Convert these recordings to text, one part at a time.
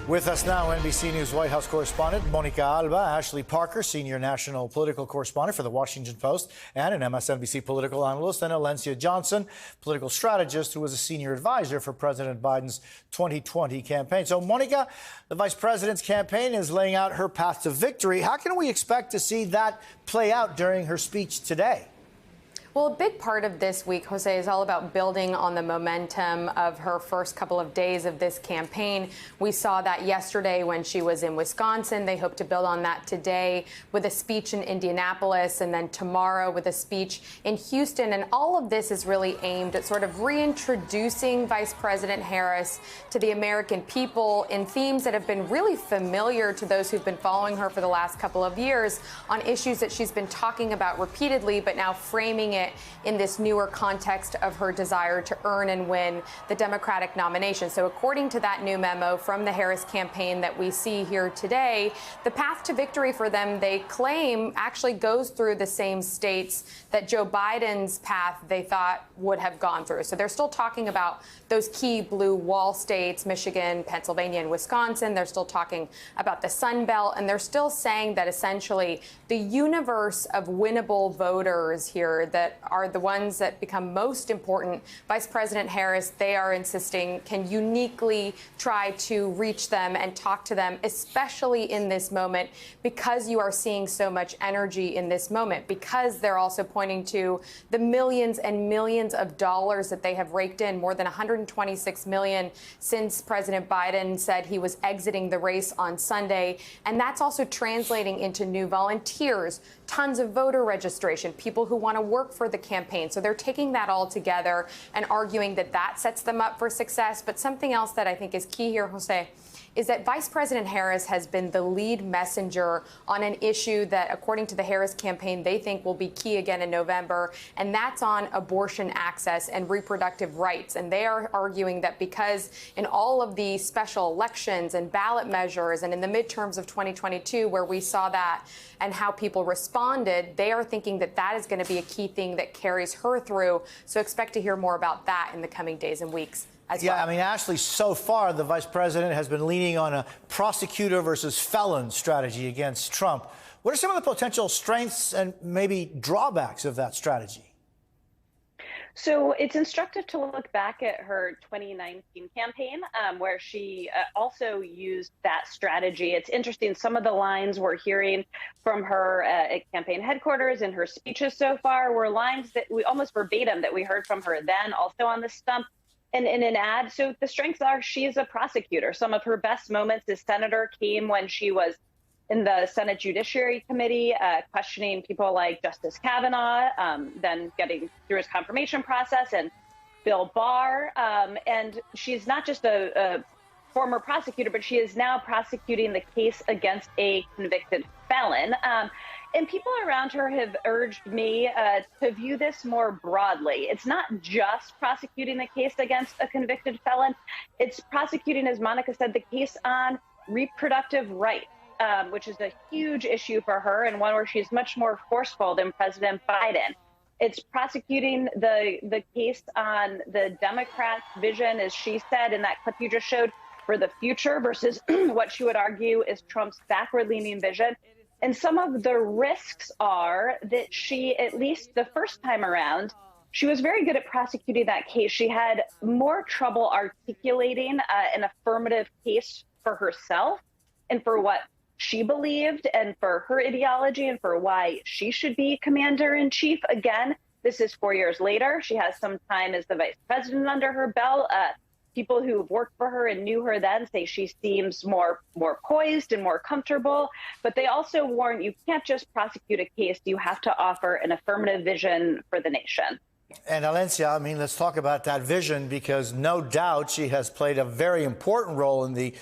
With us now, NBC News White House correspondent Monica Alba, Ashley Parker, senior national political correspondent for The Washington Post and an MSNBC political analyst, and Alencia Johnson, political strategist who was a senior advisor for President Biden's 2020 campaign. So, Monica, the vice president's campaign is laying out her path to victory. How can we expect to see that play out during her speech today? Well, a big part of this week, Jose, is all about building on the momentum of her first couple of days of this campaign. We saw that yesterday when she was in Wisconsin. They hope to build on that today with a speech in Indianapolis, and then tomorrow with a speech in Houston. And all of this is really aimed at sort of reintroducing Vice President Harris to the American people in themes that have been really familiar to those who've been following her for the last couple of years on issues that she's been talking about repeatedly, but now framing it in this newer context of her desire to earn and win the Democratic nomination. So according to that new memo from the Harris campaign that we see here today, the path to victory for them, they claim, actually goes through the same states that Joe Biden's path they thought would have gone through. So they're still talking about those key blue wall states, Michigan, Pennsylvania, and Wisconsin. They're still talking about the Sun Belt, and they're still saying that essentially the universe of winnable voters here that are the ones that become most important, Vice President Harris, they are insisting, can uniquely try to reach them and talk to them, especially in this moment, because you are seeing so much energy in this moment, because they're also pointing to the millions and millions of dollars that they have raked in, more than $126 million since President Biden said he was exiting the race on Sunday. And that's also translating into new volunteers, tons of voter registration, people who want to work for the campaign. So they're taking that all together and arguing that that sets them up for success. But something else that I think is key here, Jose, is that Vice President Harris has been the lead messenger on an issue that, according to the Harris campaign, they think will be key again in November, and that's on abortion access and reproductive rights. And they are arguing that because in all of the special elections and ballot measures and in the midterms of 2022, where we saw that and how people responded, they are thinking that that is going to be a key thing that carries her through. So expect to hear more about that in the coming days and weeks. Yeah, I mean, Ashley, so far, the vice president has been leaning on a prosecutor versus felon strategy against Trump. What are some of the potential strengths and maybe drawbacks of that strategy? So it's instructive to look back at her 2019 campaign, where she also used that strategy. It's interesting. Some of the lines we're hearing from her at campaign headquarters in her speeches so far were lines that we almost verbatim that we heard from her then, also on the stump. And in an ad, so the strengths are she is a prosecutor. Some of her best moments as senator came when she was in the Senate Judiciary Committee, questioning people like Justice Kavanaugh, then getting through his confirmation process, and Bill Barr. And she's not just a former prosecutor, but she is now prosecuting the case against a convicted felon. And people around her have urged me to view this more broadly. It's not just prosecuting the case against a convicted felon. It's prosecuting, as Monica said, the case on reproductive rights, which is a huge issue for her and one where she's much more forceful than President Biden. It's prosecuting the case on the Democrats' vision, as she said in that clip you just showed, for the future versus what she would argue is Trump's backward-leaning vision. And some of the risks are that she, at least the first time around, she was very good at prosecuting that case. She had more trouble articulating an affirmative case for herself and for what she believed and for her ideology and for why she should be commander in chief. Again, this is 4 years later. She has some time as the vice president under her belt. People who've worked for her and knew her then say she seems more poised and more comfortable. But they also warn you can't just prosecute a case. You have to offer an affirmative vision for the nation. And Alencia, I mean, let's talk about that vision, because no doubt she has played a very important role in the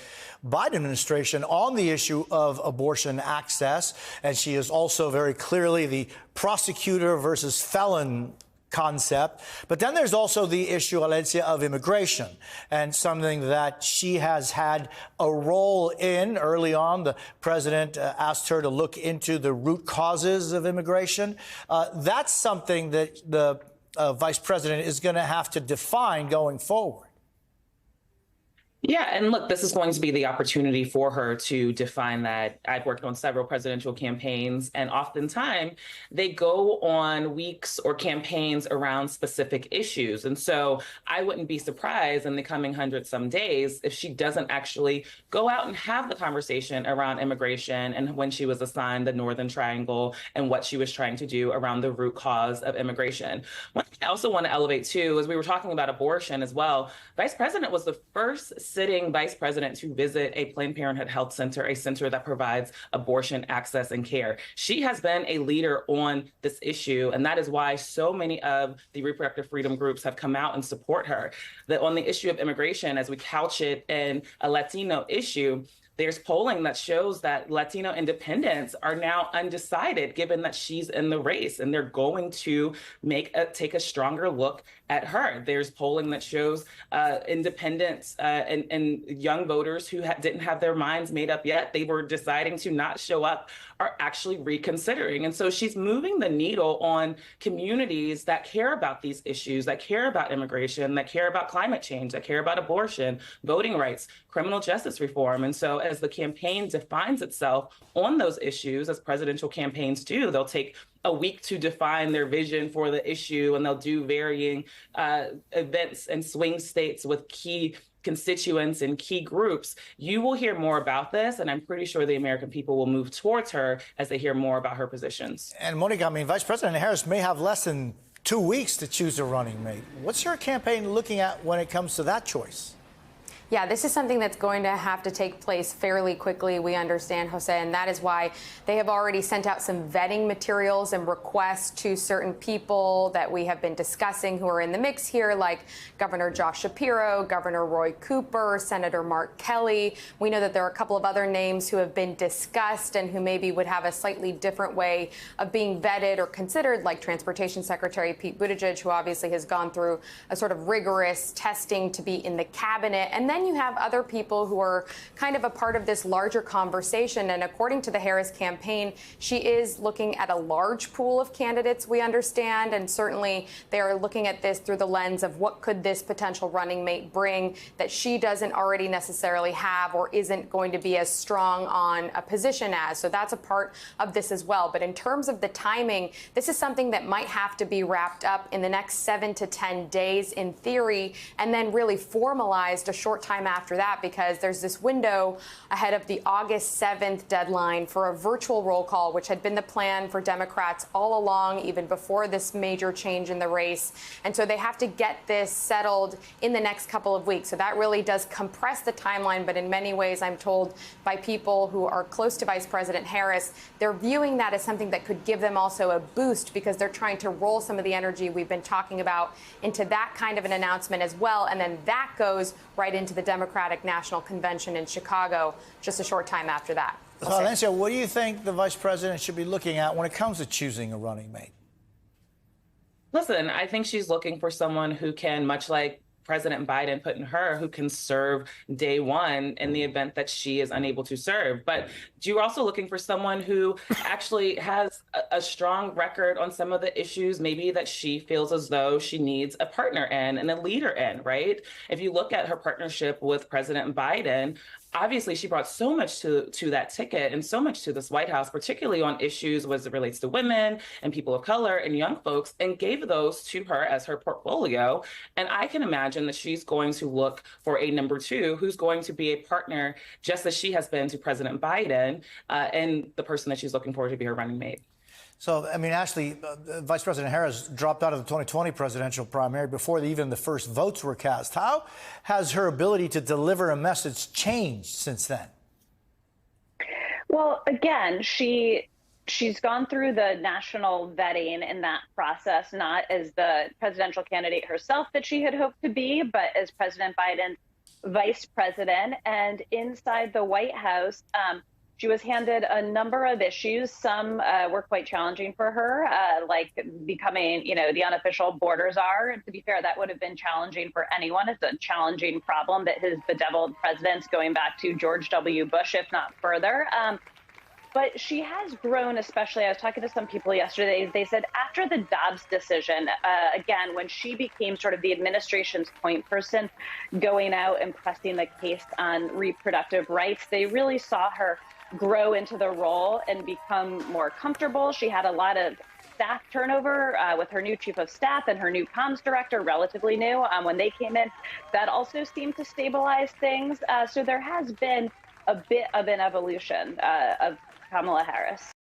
Biden administration on the issue of abortion access. And she is also very clearly the prosecutor versus felon concept. But then there's also the issue, Alencia, of immigration, and something that she has had a role in early on. The president asked her to look into the root causes of immigration. That's something that the vice president is going to have to define going forward. Yeah, and look, this is going to be the opportunity for her to define that. I've worked on several presidential campaigns, and oftentimes they go on weeks or campaigns around specific issues. And so I wouldn't be surprised in the coming 100-some days if she doesn't actually go out and have the conversation around immigration and when she was assigned the Northern Triangle and what she was trying to do around the root cause of immigration. One thing I also want to elevate too, as we were talking about abortion as well, Vice President was the first sitting vice president to visit a Planned Parenthood Health Center, a center that provides abortion access and care. She has been a leader on this issue, and that is why so many of the reproductive freedom groups have come out and support her. That on the issue of immigration, as we couch it in a Latino issue, there's polling that shows that Latino independents are now undecided, given that she's in the race, and they're going to take a stronger look at her. There's polling that shows independents and young voters who didn't have their minds made up yet. They were deciding to not show up, are actually reconsidering. And so she's moving the needle on communities that care about these issues, that care about immigration, that care about climate change, that care about abortion, voting rights, criminal justice reform. And so as the campaign defines itself on those issues, as presidential campaigns do, they'll take a week to define their vision for the issue, and they'll do varying events and swing states with key constituents and key groups. You will hear more about this, and I'm pretty sure the American people will move towards her as they hear more about her positions. And Monica, I mean, Vice President Harris may have less than 2 weeks to choose a running mate. What's your campaign looking at when it comes to that choice? Yeah, this is something that's going to have to take place fairly quickly, we understand, Jose, and that is why they have already sent out some vetting materials and requests to certain people that we have been discussing who are in the mix here, like Governor Josh Shapiro, Governor Roy Cooper, Senator Mark Kelly. We know that there are a couple of other names who have been discussed and who maybe would have a slightly different way of being vetted or considered, like Transportation Secretary Pete Buttigieg, who obviously has gone through a sort of rigorous testing to be in the cabinet. And then you have other people who are kind of a part of this larger conversation. And according to the Harris campaign, she is looking at a large pool of candidates, we understand. And certainly they are looking at this through the lens of what could this potential running mate bring that she doesn't already necessarily have or isn't going to be as strong on a position as. So that's a part of this as well. But in terms of the timing, this is something that might have to be wrapped up in the next 7 to 10 days in theory, and then really formalized a short time after that, because there's this window ahead of the August 7th deadline for a virtual roll call, which had been the plan for Democrats all along, even before this major change in the race. And so they have to get this settled in the next couple of weeks. So that really does compress the timeline. But in many ways, I'm told by people who are close to Vice President Harris, they're viewing that as something that could give them also a boost, because they're trying to roll some of the energy we've been talking about into that kind of an announcement as well. And then that goes right into the Democratic National Convention in Chicago just a short time after that. So, Valencia, what do you think the vice president should be looking at when it comes to choosing a running mate? Listen, I think she's looking for someone who can, much like President Biden put in her, who can serve day one in the event that she is unable to serve. But you're also looking for someone who actually has a strong record on some of the issues, maybe that she feels as though she needs a partner in and a leader in, right? If you look at her partnership with President Biden, obviously she brought so much to that ticket and so much to this White House, particularly on issues as it relates to women and people of color and young folks, and gave those to her as her portfolio. And I can imagine that she's going to look for a number two who's going to be a partner, just as she has been to President Biden, and the person that she's looking for to be her running mate. So, I mean, Ashley, Vice President Harris dropped out of the 2020 presidential primary before even the first votes were cast. How has her ability to deliver a message changed since then? Well, again, she's gone through the national vetting in that process, not as the presidential candidate herself that she had hoped to be, but as President Biden's vice president. And inside the White House, she was handed a number of issues. Some were quite challenging for her, like becoming, the unofficial border czar. And to be fair, that would have been challenging for anyone. It's a challenging problem that has bedeviled presidents going back to George W. Bush, if not further. But she has grown, especially. I was talking to some people yesterday. They said after the Dobbs decision, again, when she became sort of the administration's point person going out and pressing the case on reproductive rights, they really saw her grow into the role and become more comfortable. She had a lot of staff turnover with her new chief of staff and her new comms director, relatively new, when they came in. That also seemed to stabilize things. So there has been a bit of an evolution of Kamala Harris.